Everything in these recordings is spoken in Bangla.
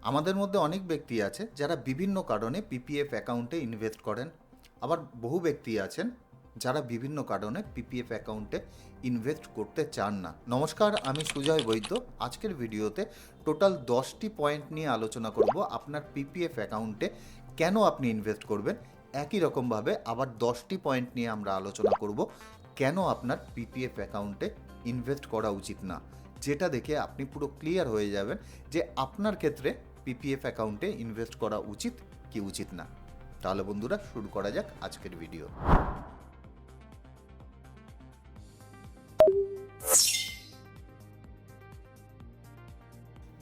আমাদের মধ্যে অনেক ব্যক্তি আছে যারা বিভিন্ন কারণে পিপিএফ অ্যাকাউন্টে ইনভেস্ট করেন, আবার বহু ব্যক্তি আছেন যারা বিভিন্ন কারণে পিপিএফ অ্যাকাউন্টে ইনভেস্ট করতে চান না। নমস্কার, আমি সুজয় বৈদ্য। আজকের ভিডিওতে টোটাল 10টি পয়েন্ট নিয়ে আলোচনা করব আপনার পিপিএফ অ্যাকাউন্টে কেন আপনি ইনভেস্ট করবেন। একই রকমভাবে আবার 10টি পয়েন্ট নিয়ে আমরা আলোচনা করব কেন আপনার পিপিএফ অ্যাকাউন্টে ইনভেস্ট করা উচিত না, যেটা দেখে আপনি পুরো ক্লিয়ার হয়ে যাবেন যে আপনার ক্ষেত্রে পিপিএফ অ্যাকাউন্টে ইনভেস্ট করা উচিত কি উচিত না। তাহলে বন্ধুরা, শুরু করা যাক আজকের ভিডিও।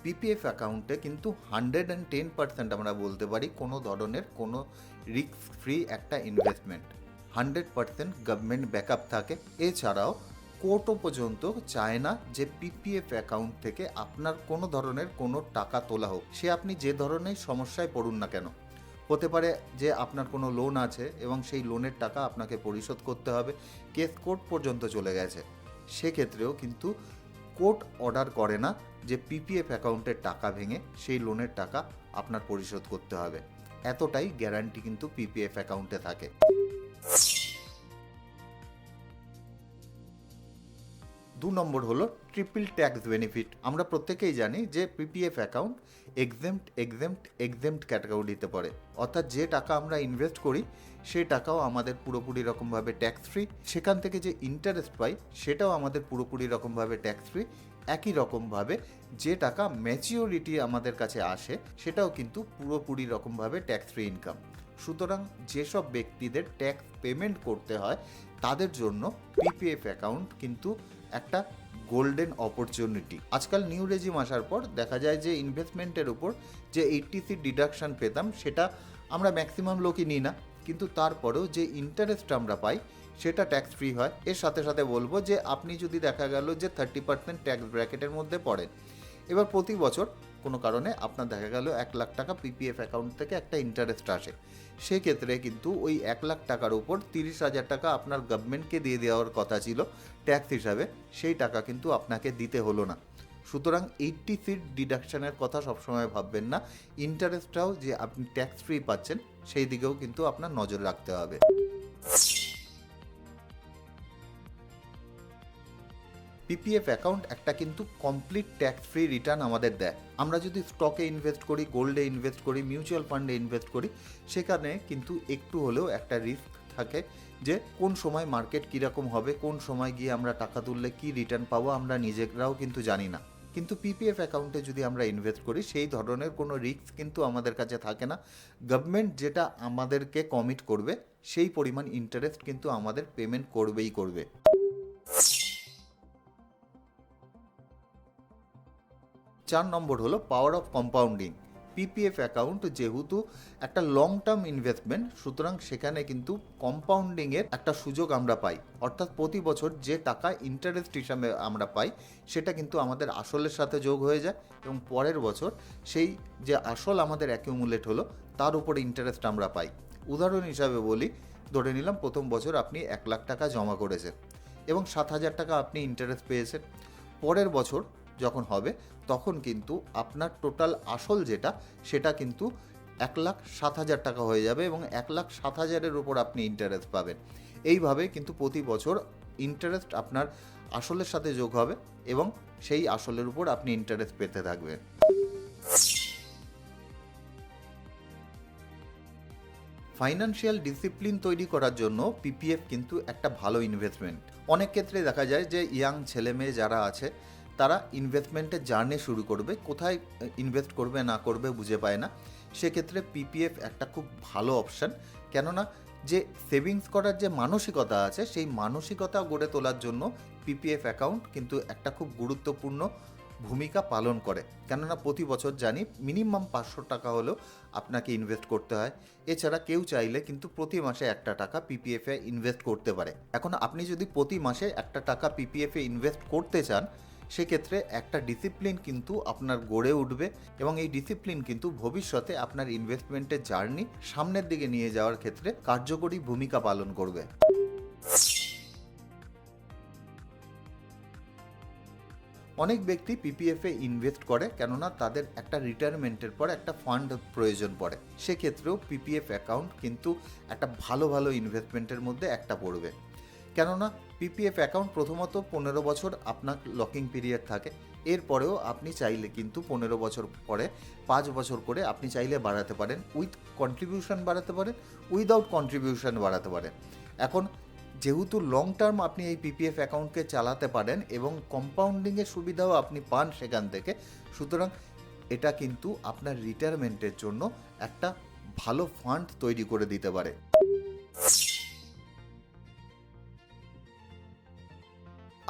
পিপিএফ অ্যাকাউন্টে কিন্তু 110% আমরা বলতে পারি কোনো ধরনের কোনো রিস্ক ফ্রি একটা ইনভেস্টমেন্ট। 100% গভর্নমেন্ট ব্যাকআপ থাকে। এছাড়াও কোর্টও পর্যন্ত চায় না যে পিপিএফ অ্যাকাউন্ট থেকে আপনার কোনো ধরনের কোনো টাকা তোলা হোক, সে আপনি যে ধরনের সমস্যায় পড়ুন না কেন। হতে পারে যে আপনার কোনো লোন আছে এবং সেই লোনের টাকা আপনাকে পরিশোধ করতে হবে, কেস কোর্ট পর্যন্ত চলে গেছে, সেক্ষেত্রেও কিন্তু কোর্ট অর্ডার করে না যে পিপিএফ অ্যাকাউন্টের টাকা ভেঙে সেই লোনের টাকা আপনার পরিশোধ করতে হবে। এতটাই গ্যারান্টি কিন্তু পিপিএফ অ্যাকাউন্টে থাকে। 2 নম্বর হলো ট্রিপল ট্যাক্স বেনিফিট। আমরা প্রত্যেকেই জানি যে পিপিএফ অ্যাকাউন্ট এক্সেম্পট ক্যাটাগরিতে পড়ে, অর্থাৎ যে টাকা আমরা ইনভেস্ট করি সেই টাকাও আমাদের পুরোপুরি রকমভাবে ট্যাক্স ফ্রি, সেখান থেকে যে ইন্টারেস্ট পাই সেটাও আমাদের পুরোপুরি রকমভাবে ট্যাক্স ফ্রি। একই রকমভাবে যে টাকা ম্যাচিওরিটি আমাদের কাছে আসে সেটাও কিন্তু পুরোপুরি রকমভাবে ট্যাক্স ফ্রি ইনকাম। সুতরাং যেসব ব্যক্তিদের ট্যাক্স পেমেন্ট করতে হয় তাদের জন্য পিপিএফ অ্যাকাউন্ট কিন্তু একটা গোল্ডেন অপরচুনিটি। আজকাল নিউ রেজিম আসার পর দেখা যায় যে ইনভেস্টমেন্টের উপর যে 80 ডিডাকশন পেতাম সেটা আমরা ম্যাক্সিমাম লোকই নিই না, কিন্তু তারপরেও যে ইন্টারেস্ট আমরা পাই সেটা ট্যাক্স ফ্রি হয়। এর সাথে সাথে বলবো যে আপনি যদি দেখা গেল যে 30% ট্যাক্স ব্র্যাকেটের মধ্যে পড়েন, এবার প্রতি বছর কোনো কারণে আপনার দেখা গেল 1,00,000 টাকা পিপিএফ অ্যাকাউন্ট থেকে একটা ইন্টারেস্ট আসে, সেক্ষেত্রে কিন্তু ওই 1,00,000 টাকার উপর 30,000 টাকা আপনার গভর্নমেন্টকে দিয়ে দেওয়ার কথা ছিল ট্যাক্স হিসাবে, সেই টাকা কিন্তু আপনাকে দিতে হলো না। সুতরাং 80 ডিডাকশানের কথা সবসময় ভাববেন না, ইন্টারেস্টটাও যে আপনি ট্যাক্স ফ্রি পাচ্ছেন সেই দিকেও কিন্তু আপনার নজর রাখতে হবে। পিপিএফ অ্যাকাউন্ট একটা কিন্তু কমপ্লিট ট্যাক্স ফ্রি রিটার্ন আমাদের দেয়। আমরা যদি স্টকে ইনভেস্ট করি, গোল্ডে ইনভেস্ট করি, মিউচুয়াল ফান্ডে ইনভেস্ট করি, সেখানে কিন্তু একটু হলেও একটা রিস্ক থাকে যে কোন সময় মার্কেট কীরকম হবে, কোন সময় গিয়ে আমরা টাকা তুললে কী রিটার্ন পাবো আমরা নিজেরাও কিন্তু জানি না। কিন্তু পিপিএফ অ্যাকাউন্টে যদি আমরা ইনভেস্ট করি সেই ধরনের কোনো রিস্ক কিন্তু আমাদের কাছে থাকে না। গভর্নমেন্ট যেটা আমাদেরকে কমিট করবে সেই পরিমাণ ইন্টারেস্ট কিন্তু আমাদের পেমেন্ট করবেই করবে। 4 নম্বর হলো power of compounding. PPF account যেহেতু একটা লং টার্ম ইনভেস্টমেন্ট, সুতরাং সেখানে কিন্তু কম্পাউন্ডিংয়ের একটা সুযোগ আমরা পাই, অর্থাৎ প্রতি বছর যে টাকা ইন্টারেস্ট হিসাবে আমরা পাই সেটা কিন্তু আমাদের আসলের সাথে যোগ হয়ে যায় এবং পরের বছর সেই যে আসল আমাদের অ্যাকিউমুলেট হলো তার উপর ইন্টারেস্ট আমরা পাই। উদাহরণ হিসাবে বলি, ধরে নিলাম প্রথম বছর আপনি 1,00,000 টাকা জমা করেছেন এবং 7,000 টাকা আপনি ইন্টারেস্ট পেয়েছেন। পরের বছর যখন হবে তখন কিন্তু আপনার টোটাল আসল যেটা সেটা কিন্তু 1,07,000 টাকা হয়ে যাবে এবং 1,07,000-এর উপর আপনি ইন্টারেস্ট পাবেন। এইভাবে কিন্তু প্রতি বছর ইন্টারেস্ট আপনার আসলের সাথে যোগ হবে এবং সেই আসলের উপর আপনি ইন্টারেস্ট পেতে থাকবেন। ফাইন্যান্সিয়াল ডিসিপ্লিন তৈরি করার জন্য পিপিএফ কিন্তু একটা ভালো ইনভেস্টমেন্ট। অনেক ক্ষেত্রে দেখা যায় যে ইয়াং ছেলেমেয়ে যারা আছে তারা ইনভেস্টমেন্টের জার্নি শুরু করবে, কোথায় ইনভেস্ট করবে না করবে বুঝে পায় না। সেক্ষেত্রে পিপিএফ একটা খুব ভালো অপশান, কেননা যে সেভিংস করার যে মানসিকতা আছে সেই মানসিকতা গড়ে তোলার জন্য পিপিএফ অ্যাকাউন্ট কিন্তু একটা খুব গুরুত্বপূর্ণ ভূমিকা পালন করে। কেননা প্রতি বছর জানি মিনিমাম 500 টাকা হলেও আপনাকে ইনভেস্ট করতে হয়। এছাড়া কেউ চাইলে কিন্তু প্রতি মাসে একটা টাকা পিপিএফে ইনভেস্ট করতে পারে। এখন আপনি যদি প্রতি মাসে একটা টাকা পিপিএফে ইনভেস্ট করতে চান, সেক্ষেত্রে একটা ডিসিপ্লিন কিন্তু আপনার গড়ে উঠবে এবং এই ডিসিপ্লিন কিন্তু ভবিষ্যতে আপনার ইনভেস্টমেন্টের জার্নি সামনের দিকে নিয়ে যাওয়ার ক্ষেত্রে কার্যকরী ভূমিকা পালন করবে। অনেক ব্যক্তি পিপিএফে ইনভেস্ট করে, কেননা তাদের একটা রিটায়ারমেন্টের পর একটা ফান্ড প্রয়োজন পড়ে। সেক্ষেত্রেও পিপিএফ অ্যাকাউন্ট কিন্তু একটা ভালো ভালো ইনভেস্টমেন্টের মধ্যে একটা পড়বে। কেননা পিপিএফ অ্যাকাউন্ট প্রথমত 15 বছর আপনার লকিং পিরিয়ড থাকে, এরপরেও আপনি চাইলে কিন্তু 15 বছর পরে 5 বছর করে আপনি চাইলে বাড়াতে পারেন, উইথ কন্ট্রিবিউশন বাড়াতে পারেন, উইদাউট কন্ট্রিবিউশন বাড়াতে পারেন। এখন যেহেতু লং টার্ম আপনি এই পিপিএফ অ্যাকাউন্টকে চালাতে পারেন এবং কম্পাউন্ডিংয়ের সুবিধাও আপনি পান সেখান থেকে, সুতরাং এটা কিন্তু আপনার রিটায়ারমেন্টের জন্য একটা ভালো ফান্ড তৈরি করে দিতে পারে।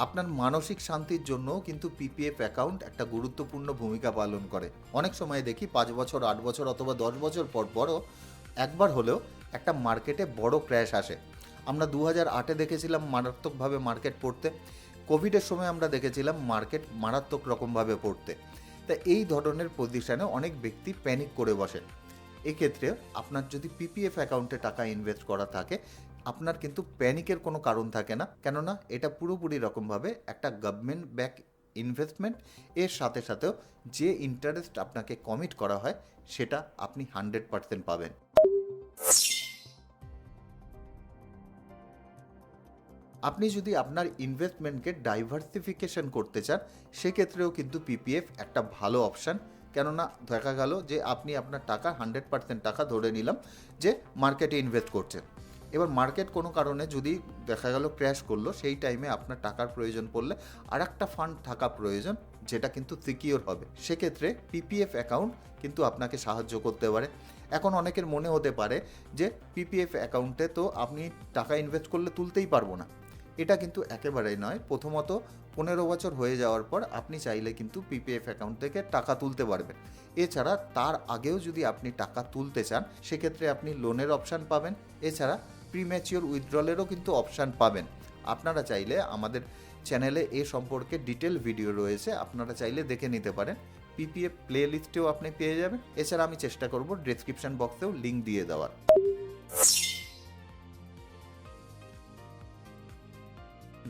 আপনার মানসিক শান্তির জন্য কিন্তু পিপিএফ অ্যাকাউন্ট একটা গুরুত্বপূর্ণ ভূমিকা পালন করে। অনেক সময় দেখি 5 বছর, 8 বছর অথবা 10 বছর পর পরও একবার হলেও একটা মার্কেটে বড় ক্র্যাশ আসে। আমরা 2008-এ দেখেছিলাম মারাত্মকভাবে মার্কেট পড়তে, কোভিডের সময় আমরা দেখেছিলাম মার্কেট মারাত্মক রকমভাবে পড়তে। তা এই ধরনের পজিশনে অনেক ব্যক্তি প্যানিক করে বসে। এক্ষেত্রে আপনার যদি পিপিএফ অ্যাকাউন্টে টাকা ইনভেস্ট করা থাকে, আপনার কিন্তু প্যানিকের কোনো কারণ থাকে না, কেননা এটা পুরোপুরি রকমভাবে একটা গভর্নমেন্ট ব্যাক ইনভেস্টমেন্ট। এর সাথে সাথেও যে ইন্টারেস্ট আপনাকে কমিট করা হয় সেটা আপনি 100% পাবেন। আপনি যদি আপনার ইনভেস্টমেন্টকে ডাইভার্সিফিকেশন করতে চান, সেক্ষেত্রেও কিন্তু পিপিএফ একটা ভালো অপশান। কেননা দেখা গেল যে আপনি আপনার টাকা 100% টাকা ধরে নিলাম যে মার্কেটে ইনভেস্ট করছেন, এবার মার্কেট কোনো কারণে যদি দেখা গেল ক্র্যাশ করলো, সেই টাইমে আপনার টাকার প্রয়োজন পড়লে আর একটা ফান্ড থাকা প্রয়োজন যেটা কিন্তু সিকিওর হবে। সেক্ষেত্রে পিপিএফ অ্যাকাউন্ট কিন্তু আপনাকে সাহায্য করতে পারে। এখন অনেকের মনে হতে পারে যে পিপিএফ অ্যাকাউন্টে তো আপনি টাকা ইনভেস্ট করলে তুলতেই পারবো না। এটা কিন্তু একেবারেই নয়। প্রথমত 15 বছর হয়ে যাওয়ার পর আপনি চাইলে কিন্তু পিপিএফ অ্যাকাউন্ট থেকে টাকা তুলতে পারবেন। এছাড়া তার আগেও যদি আপনি টাকা তুলতে চান, সেক্ষেত্রে আপনি লোনের অপশান পাবেন। এছাড়া প্রিম্যাচিওর উইথড্রলেরও কিন্তু অপশান পাবেন। আপনারা চাইলে আমাদের চ্যানেলে এ সম্পর্কে ডিটেল ভিডিও রয়েছে, আপনারা চাইলে দেখে নিতে পারেন। পিপিএফ প্লে লিস্টেও আপনি পেয়ে যাবেন। এছাড়া আমি চেষ্টা করব ডেসক্রিপশন বক্সেও লিঙ্ক দিয়ে দেওয়ার।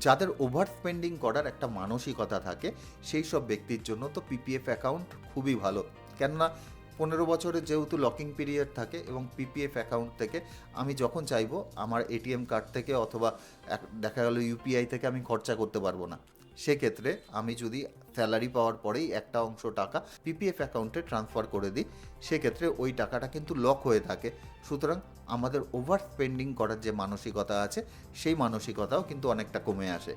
যাদের ওভার স্পেন্ডিং করার একটা মানসিকতা থাকে, সেই সব ব্যক্তির জন্য তো পিপিএফ অ্যাকাউন্ট খুবই ভালো। কেননা 15 বছরের যেহেতু লকিং পিরিয়ড থাকে এবং পিপিএফ অ্যাকাউন্ট থেকে আমি যখন চাইবো আমার এটিএম কার্ড থেকে অথবা দেখা গেল ইউপিআই থেকে আমি খরচা করতে পারবো না। সেক্ষেত্রে আমি যদি স্যালারি পাওয়ার পরেই একটা অংশ টাকা পিপিএফ অ্যাকাউন্টে ট্রান্সফার করে দিই, সেক্ষেত্রে ওই টাকাটা কিন্তু লক হয়ে থাকে। সুতরাং আমাদের ওভার স্পেন্ডিং করার যে মানসিকতা আছে, সেই মানসিকতাও কিন্তু অনেকটা কমে আসে।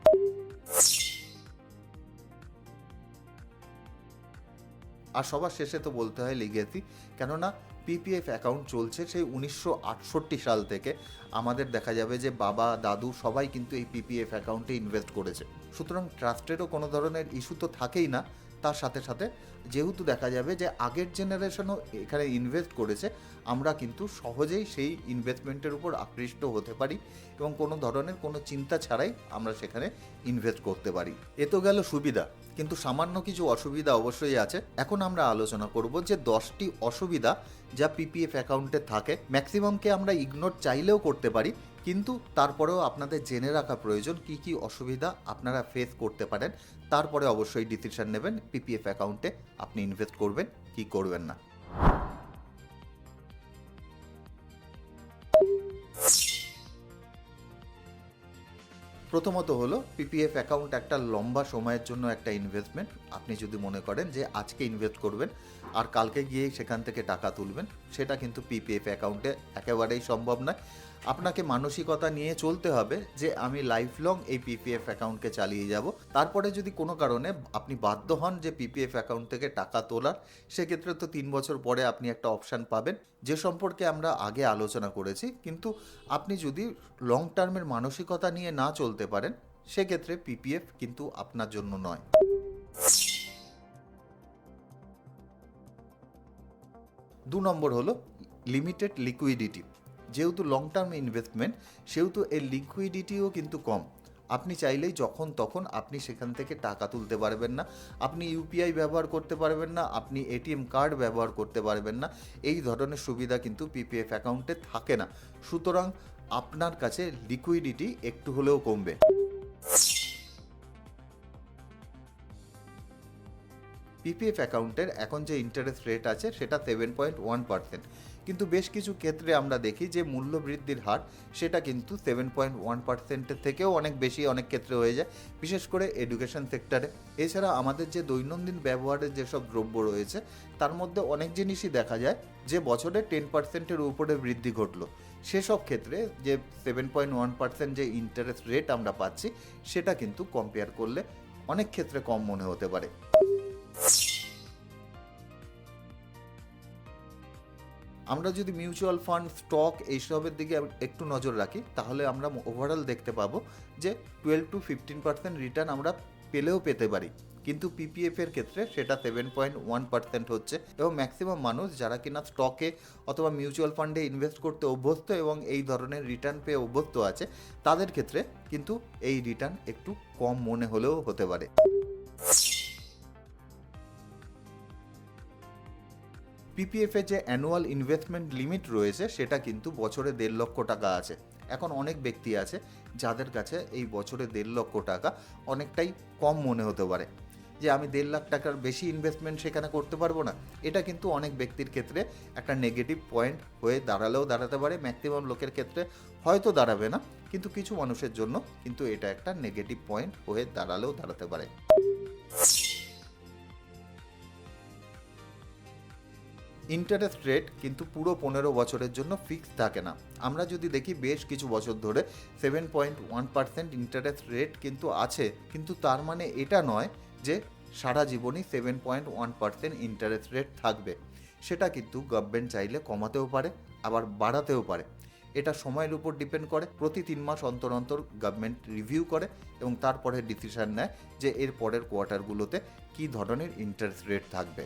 আর সবার শেষে তো বলতে হয় লিগেসি, কেননা পিপিএফ অ্যাকাউন্ট চলছে সেই 1968 সাল থেকে। আমাদের দেখা যাবে যে বাবা দাদু সবাই কিন্তু এই পিপিএফ অ্যাকাউন্টে ইনভেস্ট করেছে। সুতরাং ট্রাস্টেরও কোনো ধরনের ইস্যু তো থাকেই না। তার সাথে সাথে যেহেতু দেখা যাবে যে আগের জেনারেশনও এখানে ইনভেস্ট করেছে, আমরা কিন্তু সহজেই সেই ইনভেস্টমেন্টের উপর আকৃষ্ট হতে পারি এবং কোনো ধরনের কোনো চিন্তা ছাড়াই আমরা সেখানে ইনভেস্ট করতে পারি। এ তো গেল সুবিধা, কিন্তু সামান্য কিছু অসুবিধা অবশ্যই আছে। এখন আমরা আলোচনা করব যে 10টি অসুবিধা যা পিপিএফ অ্যাকাউন্টে থাকে। ম্যাক্সিমামকে আমরা ইগনোর চাইলেও করতে পারি, কিন্তু তারপরেও আপনাদের জেনে রাখা প্রয়োজন কী কী অসুবিধা আপনারা ফেস করতে পারেন। তারপরে অবশ্যই ডিসিশন নেবেন পিপিএফ অ্যাকাউন্টে আপনি ইনভেস্ট করবেন কি করবেন না। প্রথমত হলো পিপিএফ অ্যাকাউন্ট একটা লম্বা সময়ের জন্য একটা ইনভেস্টমেন্ট। আপনি যদি মনে করেন যে আজকে ইনভেস্ট করবেন আর কালকে গিয়ে সেখান থেকে টাকা তুলবেন, সেটা কিন্তু পিপিএফ অ্যাকাউন্টে একেবারেই সম্ভব নয়। আপনাকে মানসিকতা নিয়ে চলতে হবে যে আমি লাইফ লং এই পিপিএফ অ্যাকাউন্টকে চালিয়ে যাব। তারপরে যদি কোনো কারণে আপনি বাধ্য হন যে পিপিএফ অ্যাকাউন্ট থেকে টাকা তোলার, সেক্ষেত্রে তো 3 বছর পরে আপনি একটা অপশান পাবেন, যে সম্পর্কে আমরা আগে আলোচনা করেছি। কিন্তু আপনি যদি লং টার্মের মানসিকতা নিয়ে না চলতে পারেন, সেক্ষেত্রে পিপিএফ কিন্তু আপনার জন্য নয়। 2 নম্বর হলো লিমিটেড লিকুইডিটি। যেহেতু লং টার্ম ইনভেস্টমেন্ট, সেহেতু এর লিকুইডিটিও কিন্তু কম। আপনি চাইলেই যখন তখন আপনি সেখান থেকে টাকা তুলতে পারবেন না, আপনি ইউপিআই ব্যবহার করতে পারবেন না, আপনি এটিএম কার্ড ব্যবহার করতে পারবেন না। এই ধরনের সুবিধা কিন্তু পিপিএফ অ্যাকাউন্টে থাকে না। সুতরাং আপনার কাছে লিকুইডিটি একটু হলেও কমবে। পিপিএফ অ্যাকাউন্টের এখন যে ইন্টারেস্ট রেট আছে সেটা 7.1%, কিন্তু বেশ কিছু ক্ষেত্রে আমরা দেখি যে মূল্য বৃদ্ধির হার সেটা কিন্তু 7.1%-এর থেকেও অনেক বেশি অনেক ক্ষেত্রে হয়ে যায়, বিশেষ করে এডুকেশন সেক্টরে। এছাড়া আমাদের যে দৈনন্দিন ব্যবহারের যেসব দ্রব্য রয়েছে তার মধ্যে অনেক জিনিসই দেখা যায় যে বছরে 10%-এর উপরে বৃদ্ধি ঘটলো। সেসব ক্ষেত্রে যে 7.1% যে ইন্টারেস্ট রেট আমরা পাচ্ছি সেটা কিন্তু কম্পেয়ার করলে অনেক ক্ষেত্রে কম মনে হতে পারে। আমরা যদি মিউচুয়াল ফান্ড, স্টক এইসবের দিকে একটু নজর রাখি তাহলে আমরা ওভারঅল দেখতে পাবো যে 12-15% রিটার্ন আমরা পেলেও পেতে পারি, কিন্তু পিপিএফ এর ক্ষেত্রে সেটা 7.1% হচ্ছে। এবং ম্যাক্সিমাম মানুষ যারা কিনা স্টকে অথবা মিউচুয়াল ফান্ডে ইনভেস্ট করতে অভ্যস্ত এবং এই ধরনের রিটার্ন পেয়ে অভ্যস্ত আছে, তাদের ক্ষেত্রে কিন্তু এই রিটার্ন একটু কম মনে হলেও হতে পারে। পিপিএফ এর যে অ্যানুয়াল ইনভেস্টমেন্ট লিমিট রয়েছে সেটা কিন্তু বছরে 1.5 লক্ষ টাকা আছে। এখন অনেক ব্যক্তি আছে যাদের কাছে এই বছরে 1.5 লক্ষ টাকা অনেকটাই কম মনে হতে পারে, যে আমি 1.5 লাখ টাকার বেশি ইনভেস্টমেন্ট সেখানে করতে পারবো না। এটা কিন্তু অনেক ব্যক্তির ক্ষেত্রে একটা নেগেটিভ পয়েন্ট হয়ে দাঁড়াতে পারে। ম্যাক্সিমাম লোকের ক্ষেত্রে হয়তো দাঁড়াবে না, কিন্তু কিছু মানুষের জন্য কিন্তু এটা একটা নেগেটিভ পয়েন্ট হয়ে দাঁড়াতে পারে। ইন্টারেস্ট রেট কিন্তু পুরো 15 বছরের জন্য ফিক্স থাকে না। আমরা যদি দেখি বেশ কিছু বছর ধরে 7.1% ইন্টারেস্ট রেট কিন্তু আছে, কিন্তু তার মানে এটা নয় যে সারা জীবনই 7.1% ইন্টারেস্ট রেট থাকবে। সেটা কিন্তু গভর্নমেন্ট চাইলে কমাতেও পারে, আবার বাড়াতেও পারে। এটা সময়ের উপর ডিপেন্ড করে। প্রতি 3 মাস অন্তর অন্তর গভর্নমেন্ট রিভিউ করে এবং তারপরে ডিসিশন নেয় যে এর পরের কোয়ার্টারগুলোতে কী ধরনের ইন্টারেস্ট রেট থাকবে।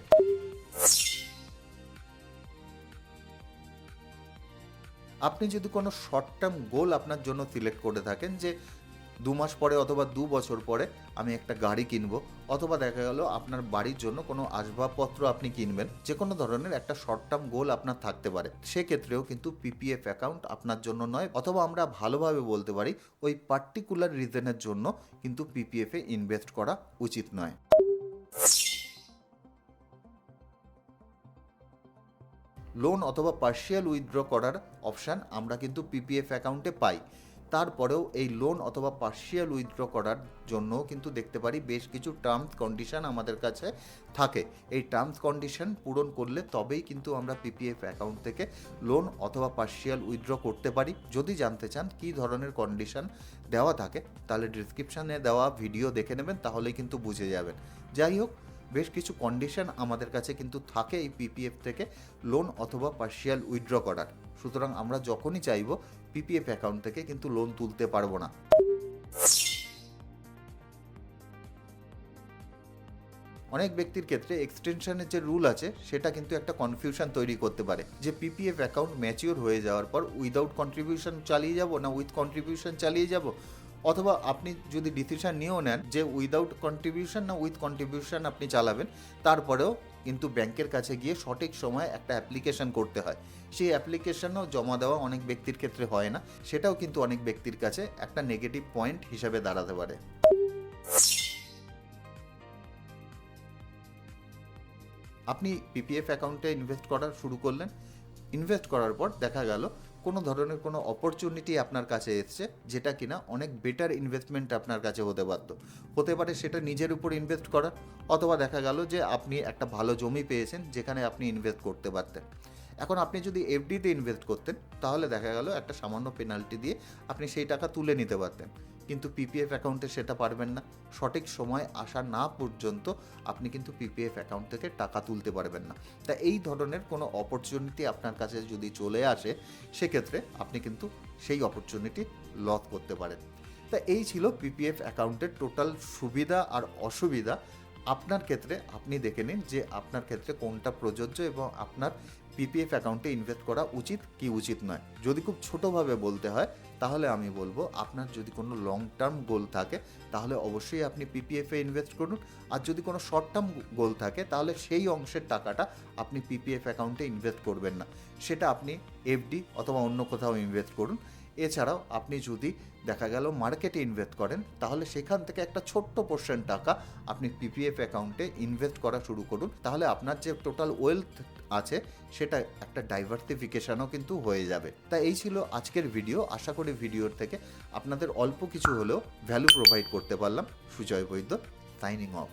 আপনি যদি কোনো শর্ট টার্ম গোল আপনার জন্য সিলেক্ট করে থাকেন যে 2 মাস পরে অথবা 2 বছর পরে আমি একটা গাড়ি কিনবো, অথবা দেখা গেল আপনার বাড়ির জন্য কোনো আসবাবপত্র আপনি কিনবেন, যে কোনো ধরনের একটা শর্ট টার্ম গোল আপনার থাকতে পারে, সেক্ষেত্রেও কিন্তু পিপিএফ অ্যাকাউন্ট আপনার জন্য নয়। অথবা আমরা ভালোভাবে বলতে পারি ওই পার্টিকুলার রিজনের জন্য কিন্তু পিপিএফে ইনভেস্ট করা উচিত নয়। লোন অথবা পার্শিয়াল উইথড্র করার অপশান আমরা কিন্তু পিপিএফ অ্যাকাউন্টে পাই। তারপরেও এই লোন অথবা পার্শিয়াল উইথড্র করার জন্য কিন্তু দেখতে পারি বেশ কিছু টার্মস কন্ডিশন আমাদের কাছে থাকে। এই টার্মস কন্ডিশন পূরণ করলে তবেই কিন্তু আমরা পিপিএফ অ্যাকাউন্ট থেকে লোন অথবা পার্শিয়াল উইথড্র করতে পারি। যদি জানতে চান কী ধরনের কন্ডিশন দেওয়া থাকে তাহলে ডিসক্রিপশানে দেওয়া ভিডিও দেখে নেবেন, তাহলেই কিন্তু বুঝে যাবেন। যাই হোক, বেশ কিছু কন্ডিশন আমাদের কাছে কিন্তু থাকে এই পিপিএফ থেকে লোন অথবা পার্শিয়াল উইথড্র করার। সুতরাং আমরা যখনই চাইব পিপিএফ অ্যাকাউন্ট থেকে কিন্তু লোন তুলতে পারবো না। অনেক ব্যক্তির ক্ষেত্রে এক্সটেনশনের যে রুল আছে সেটা কিন্তু একটা কনফিউশন তৈরি করতে পারে যে পিপিএফ অ্যাকাউন্ট ম্যাচিওর হয়ে যাওয়ার পর উইদাউট কন্ট্রিবিউশন চালিয়ে যাব না উইথ কন্ট্রিবিউশন চালিয়ে যাব, অথবা আপনি যদি ডিসিশন নিয়েও নেন যে উইদাউট কন্ট্রিবিউশন না উইথ কন্ট্রিবিউশন আপনি চালাবেন, তারপরেও কিন্তু ব্যাংকের কাছে গিয়ে সঠিক সময়ে একটা অ্যাপ্লিকেশন করতে হয়। সেই অ্যাপ্লিকেশনও জমা দেওয়া অনেক ব্যক্তির ক্ষেত্রে হয় না, সেটাও কিন্তু অনেক ব্যক্তির কাছে একটা নেগেটিভ পয়েন্ট হিসেবে দাঁড়াতে পারে। আপনি পিপিএফ অ্যাকাউন্টে ইনভেস্ট করা শুরু করলেন, ইনভেস্ট করার পর দেখা গেল কোনো ধরনের কোনো অপরচুনিটি আপনার কাছে এসছে যেটা কিনা অনেক বেটার ইনভেস্টমেন্ট আপনার কাছে হতে পারে সেটা নিজের উপর ইনভেস্ট করা, অথবা দেখা গেল যে আপনি একটা ভালো জমি পেয়েছেন যেখানে আপনি ইনভেস্ট করতে পারতেন। এখন আপনি যদি এফডিতে ইনভেস্ট করতেন তাহলে দেখা গেল একটা সামান্য পেনাল্টি দিয়ে আপনি সেই টাকা তুলে নিতে পারতেন, কিন্তু পিপিএফ অ্যাকাউন্টে সেটা পারবেন না। সঠিক সময় আসা না পর্যন্ত আপনি কিন্তু পিপিএফ অ্যাকাউন্ট থেকে টাকা তুলতে পারবেন না। তা এই ধরনের কোনো অপরচুনিটি আপনার কাছে যদি চলে আসে সেক্ষেত্রে আপনি কিন্তু সেই অপরচুনিটি লস করতে পারেন। তা এই ছিল পিপিএফ অ্যাকাউন্টের টোটাল সুবিধা আর অসুবিধা। আপনার ক্ষেত্রে আপনি দেখে নিন যে আপনার ক্ষেত্রে কোনটা প্রযোজ্য এবং আপনার পিপিএফ অ্যাকাউন্টে ইনভেস্ট করা উচিত কি উচিত নয়। যদি খুব ছোটোভাবে বলতে হয় তাহলে আমি বলবো আপনার যদি কোনো লং টার্ম গোল থাকে তাহলে অবশ্যই আপনি পিপিএফে ইনভেস্ট করুন, আর যদি কোনো শর্ট টার্ম গোল থাকে তাহলে সেই অংশের টাকাটা আপনি পিপিএফ অ্যাকাউন্টে ইনভেস্ট করবেন না, সেটা আপনি এফডি অথবা অন্য কোথাও ইনভেস্ট করুন। এছাড়াও আপনি যদি দেখা গেল মার্কেটে ইনভেস্ট করেন, তাহলে সেখান থেকে একটা ছোট্ট পোর্শন টাকা আপনি পিপিএফ অ্যাকাউন্টে ইনভেস্ট করা শুরু করুন। তাহলে আপনার যে টোটাল ওয়েলথ আছে সেটা একটা ডাইভার্সিফিকেশনও কিন্তু হয়ে যাবে। তা এই ছিল আজকের ভিডিও। আশা করি ভিডিওর থেকে আপনাদের অল্প কিছু হলেও ভ্যালু প্রোভাইড করতে পারলাম। সুজয় বৈদ্য, সাইনিং অফ।